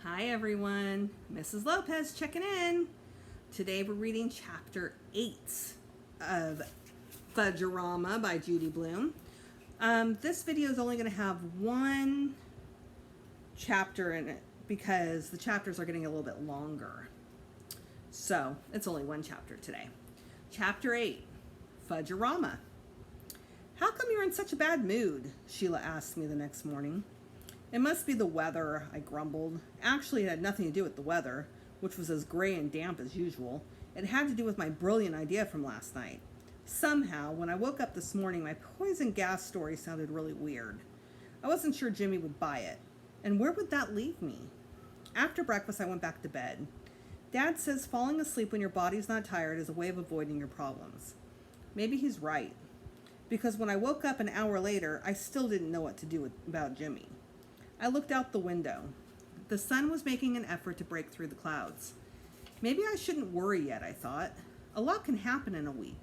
Hi everyone, Mrs. Lopez checking in. Today we're reading chapter 8 of Fudge-O-Mania by Judy Blume. This video is only going to have one chapter in it because the chapters are getting a little bit longer. So it's only one chapter today. Chapter 8, Fudge-O-Mania. How come you're in such a bad mood? Sheila asked me the next morning. It must be the weather, I grumbled. Actually, it had nothing to do with the weather, which was as gray and damp as usual. It had to do with my brilliant idea from last night. Somehow, when I woke up this morning, my poison gas story sounded really weird. I wasn't sure Jimmy would buy it. And where would that leave me? After breakfast, I went back to bed. Dad says falling asleep when your body's not tired is a way of avoiding your problems. Maybe he's right. Because when I woke up an hour later, I still didn't know what to do about Jimmy. I looked out the window. The sun was making an effort to break through the clouds. Maybe I shouldn't worry yet, I thought. A lot can happen in a week.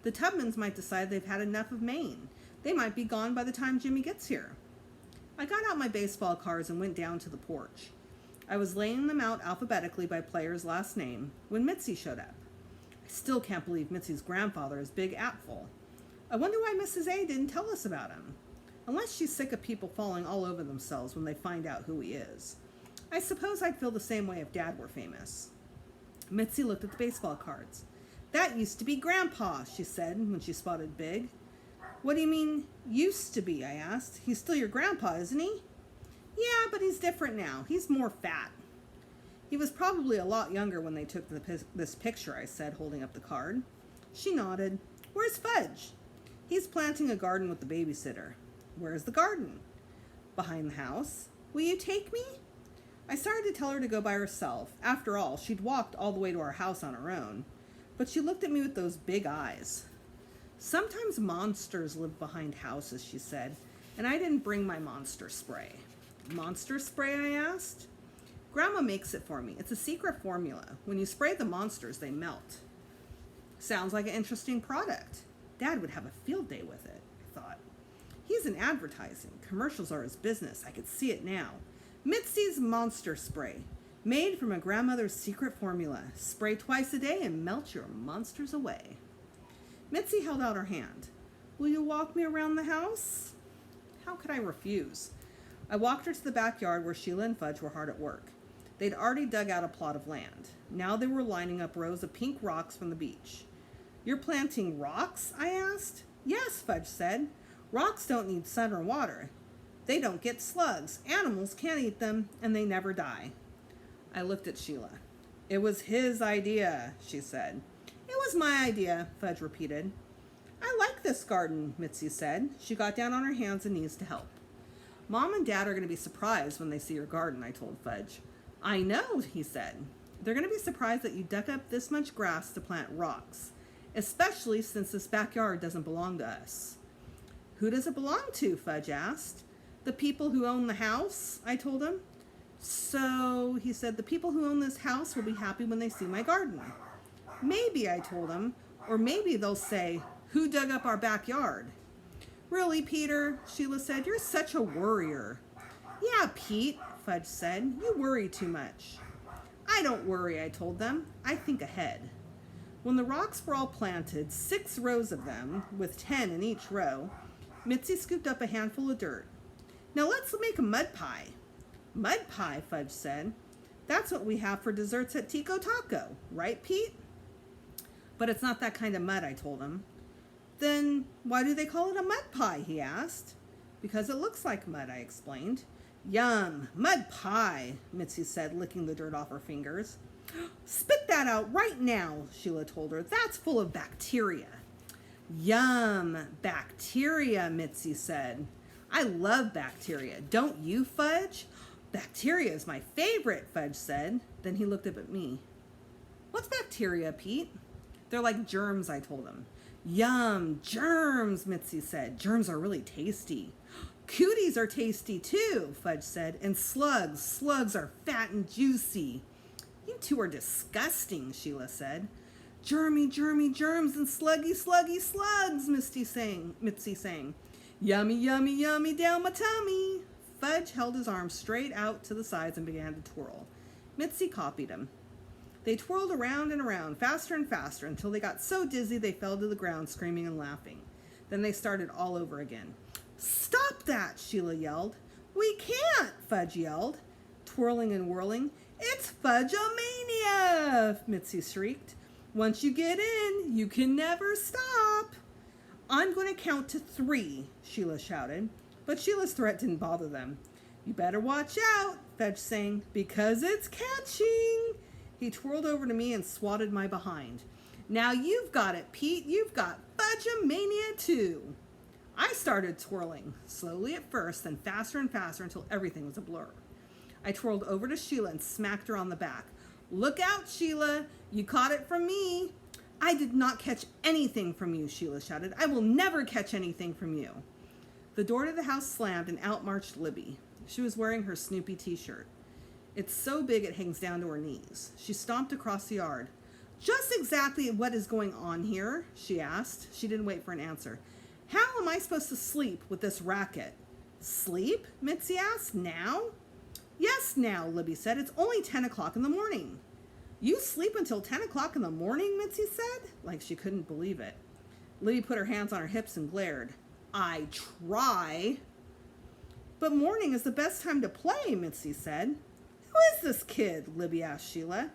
The Tubmans might decide they've had enough of Maine. They might be gone by the time Jimmy gets here. I got out my baseball cards and went down to the porch. I was laying them out alphabetically by player's last name when Mitzi showed up. I still can't believe Mitzi's grandfather is Big Apfel. I wonder why Mrs. A didn't tell us about him. Unless she's sick of people falling all over themselves when they find out who he is. I suppose I'd feel the same way if Dad were famous. Mitzi looked at the baseball cards. That used to be Grandpa, she said when she spotted Big. What do you mean, used to be, I asked. He's still your grandpa, isn't he? Yeah, but he's different now. He's more fat. He was probably a lot younger when they took this picture, I said, holding up the card. She nodded. Where's Fudge? He's planting a garden with the babysitter. Where's the garden? Behind the house. Will you take me? I started to tell her to go by herself. After all, she'd walked all the way to our house on her own. But she looked at me with those big eyes. Sometimes monsters live behind houses, she said, and I didn't bring my monster spray. Monster spray, I asked. Grandma makes it for me. It's a secret formula. When you spray the monsters, they melt. Sounds like an interesting product. Dad would have a field day with it, I thought. He's in advertising. Commercials are his business. I could see it now. Mitzi's Monster Spray. Made from a grandmother's secret formula. Spray twice a day and melt your monsters away. Mitzi held out her hand. Will you walk me around the house? How could I refuse? I walked her to the backyard where Sheila and Fudge were hard at work. They'd already dug out a plot of land. Now they were lining up rows of pink rocks from the beach. You're planting rocks? I asked. Yes, Fudge said. Rocks don't need sun or water. They don't get slugs. Animals can't eat them, and they never die. I looked at Sheila. It was his idea, she said. It was my idea, Fudge repeated. I like this garden, Mitzi said. She got down on her hands and knees to help. Mom and Dad are going to be surprised when they see your garden, I told Fudge. I know, he said. They're going to be surprised that you dug up this much grass to plant rocks, especially since this backyard doesn't belong to us. Who does it belong to? Fudge asked. The people who own the house, I told him. So, he said, the people who own this house will be happy when they see my garden. Maybe, I told him, or maybe they'll say, who dug up our backyard? Really, Peter, Sheila said, you're such a worrier. Yeah, Pete, Fudge said, you worry too much. I don't worry, I told them. I think ahead. When the rocks were all planted, 6 rows of them, with 10 in each row, Mitzi scooped up a handful of dirt. Now let's make a mud pie. Mud pie, Fudge said. That's what we have for desserts at Tico Taco, right, Pete? But it's not that kind of mud, I told him. Then why do they call it a mud pie, he asked. Because it looks like mud, I explained. Yum, mud pie, Mitzi said, licking the dirt off her fingers. Spit that out right now, Sheila told her. That's full of bacteria. Yum, bacteria, Mitzi said. I love bacteria. Don't you, Fudge? Bacteria is my favorite, Fudge said. Then he looked up at me. What's bacteria, Pete? They're like germs, I told him. Yum, germs, Mitzi said. Germs are really tasty. Cooties are tasty too, Fudge said. And slugs. Slugs are fat and juicy. You two are disgusting, Sheila said. Germy, germy germs and sluggy, sluggy slugs, Mitzi sang. Yummy, yummy, yummy down my tummy. Fudge held his arms straight out to the sides and began to twirl. Mitzi copied him. They twirled around and around, faster and faster, until they got so dizzy they fell to the ground, screaming and laughing. Then they started all over again. "Stop that!" Sheila yelled. "We can't!" Fudge yelled, twirling and whirling. "It's Fudge-O-Mania!" Mitzi shrieked. "Once you get in, you can never stop." "I'm going to count to 3, Sheila shouted. But Sheila's threat didn't bother them. "You better watch out," Fudge sang, "because it's catching." He twirled over to me and swatted my behind. "Now you've got it, Pete. You've got Fudge-O-Mania too." I started twirling, slowly at first, then faster and faster until everything was a blur. I twirled over to Sheila and smacked her on the back. "Look out, Sheila. You caught it from me." "I did not catch anything from you," Sheila shouted. "I will never catch anything from you." The door to the house slammed and out marched Libby. She was wearing her Snoopy t-shirt. It's so big it hangs down to her knees. She stomped across the yard. "Just exactly what is going on here?" she asked. She didn't wait for an answer. "How am I supposed to sleep with this racket?" "Sleep?" Mitzi asked. "Now?" "Yes, now," Libby said. "It's only 10 o'clock in the morning." "You sleep until 10 o'clock in the morning?" Mitzi said, like she couldn't believe it. Libby put her hands on her hips and glared. "I try." "But morning is the best time to play," Mitzi said. "Who is this kid?" Libby asked Sheila.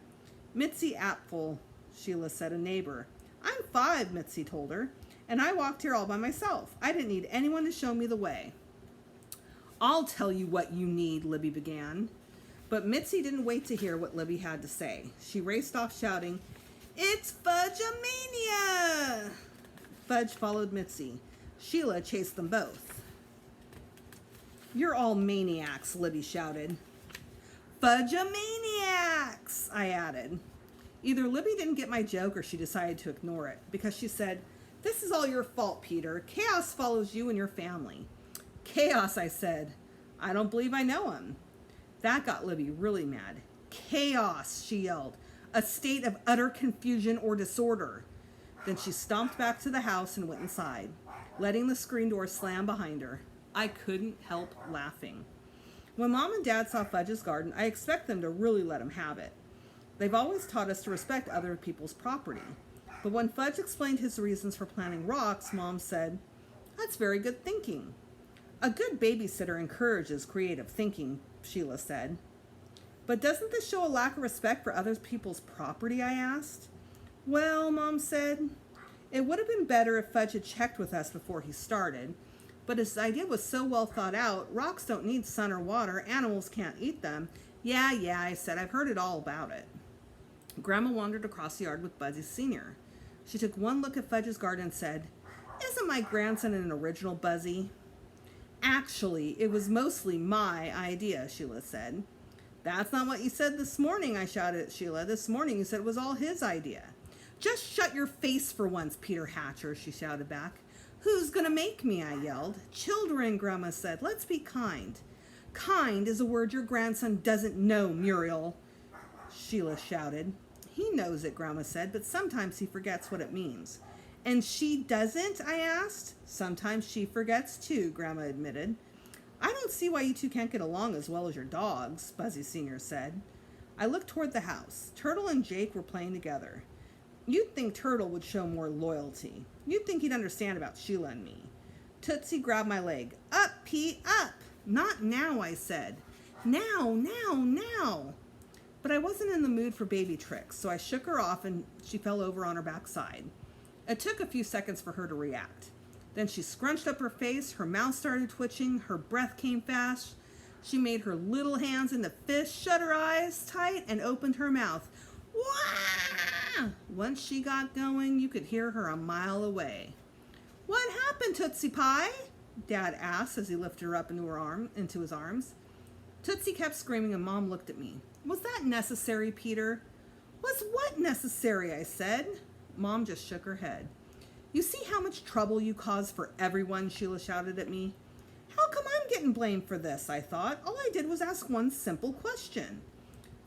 "Mitzi Apfel," Sheila said, "a neighbor." "I'm 5, Mitzi told her, "and I walked here all by myself. I didn't need anyone to show me the way." "I'll tell you what you need," Libby began. But Mitzi didn't wait to hear what Libby had to say. She raced off shouting, "It's Fudge-O-Mania!" Fudge followed Mitzi. Sheila chased them both. "You're all maniacs," Libby shouted. "Fudge-O-Maniacs," I added. Either Libby didn't get my joke or she decided to ignore it, because she said, "This is all your fault, Peter. Chaos follows you and your family." "Chaos," I said. "I don't believe I know him." That got Libby really mad. "Chaos," she yelled. "A state of utter confusion or disorder." Then she stomped back to the house and went inside, letting the screen door slam behind her. I couldn't help laughing. When Mom and Dad saw Fudge's garden, I expect them to really let him have it. They've always taught us to respect other people's property. But when Fudge explained his reasons for planting rocks, Mom said, "That's very good thinking." "A good babysitter encourages creative thinking," Sheila said. "But doesn't this show a lack of respect for other people's property?" I asked. "Well," Mom said, "it would have been better if Fudge had checked with us before he started. But his idea was so well thought out. Rocks don't need sun or water. Animals can't eat them." Yeah, I said. "I've heard it all about it." Grandma wandered across the yard with Buzzy Sr. She took one look at Fudge's garden and said, "Isn't my grandson an original, Buzzy?" "Actually, it was mostly my idea," Sheila said. "That's not what you said this morning," I shouted at Sheila. "This morning you said it was all his idea." "Just shut your face for once, Peter Hatcher," she shouted back. "Who's gonna make me?" I yelled. "Children," Grandma said. "Let's be kind." "Kind is a word your grandson doesn't know, Muriel," Sheila shouted. "He knows it," Grandma said, "but sometimes he forgets what it means." "And she doesn't?" I asked. "Sometimes she forgets too," Grandma admitted. "I don't see why you two can't get along as well as your dogs," Buzzy Sr. said. I looked toward the house. Turtle and Jake were playing together. You'd think Turtle would show more loyalty. You'd think he'd understand about Sheila and me. Tootsie grabbed my leg. "Up, Pete, up!" "Not now," I said. Now. But I wasn't in the mood for baby tricks, so I shook her off and she fell over on her backside. It took a few seconds for her to react. Then she scrunched up her face, her mouth started twitching, her breath came fast. She made her little hands into fists, shut her eyes tight, and opened her mouth. Wah! Once she got going, you could hear her a mile away. "What happened, Tootsie Pie?" Dad asked as he lifted her up into his arms. Tootsie kept screaming and Mom looked at me. "Was that necessary, Peter?" "Was what necessary?" I said. Mom just shook her head. "You see how much trouble you cause for everyone?" Sheila shouted at me. "How come I'm getting blamed for this?" I thought. "All I did was ask one simple question."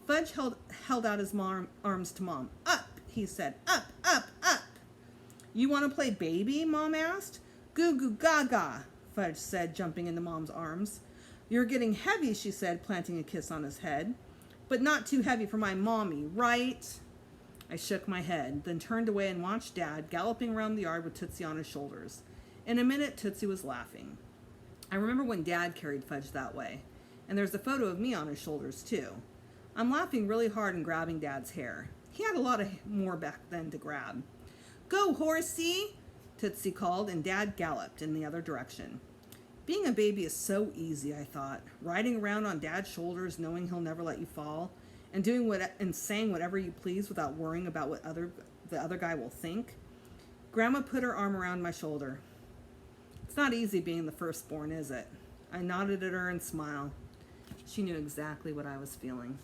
Fudge held out his arms to Mom. "Up," he said. "Up, up, up." "You want to play baby?" Mom asked. "Goo goo gaga," Fudge said, jumping into Mom's arms. You're getting heavy, she said, planting a kiss on his head. But not too heavy for my mommy, right? I shook my head, then turned away and watched Dad galloping around the yard with Tootsie on his shoulders. In a minute, Tootsie was laughing. I remember when Dad carried Fudge that way, and there's a photo of me on his shoulders, too. I'm laughing really hard and grabbing Dad's hair. He had a lot more back then to grab. Go, horsey, Tootsie called, and Dad galloped in the other direction. Being a baby is so easy, I thought. Riding around on Dad's shoulders, knowing he'll never let you fall, and doing and saying whatever you please without worrying about what the other guy will think. Grandma put her arm around my shoulder. It's not easy being the firstborn, is it? I nodded at her and smiled. She knew exactly what I was feeling.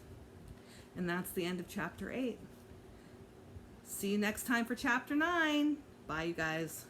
And that's the end of chapter 8. See you next time for chapter 9. Bye, you guys.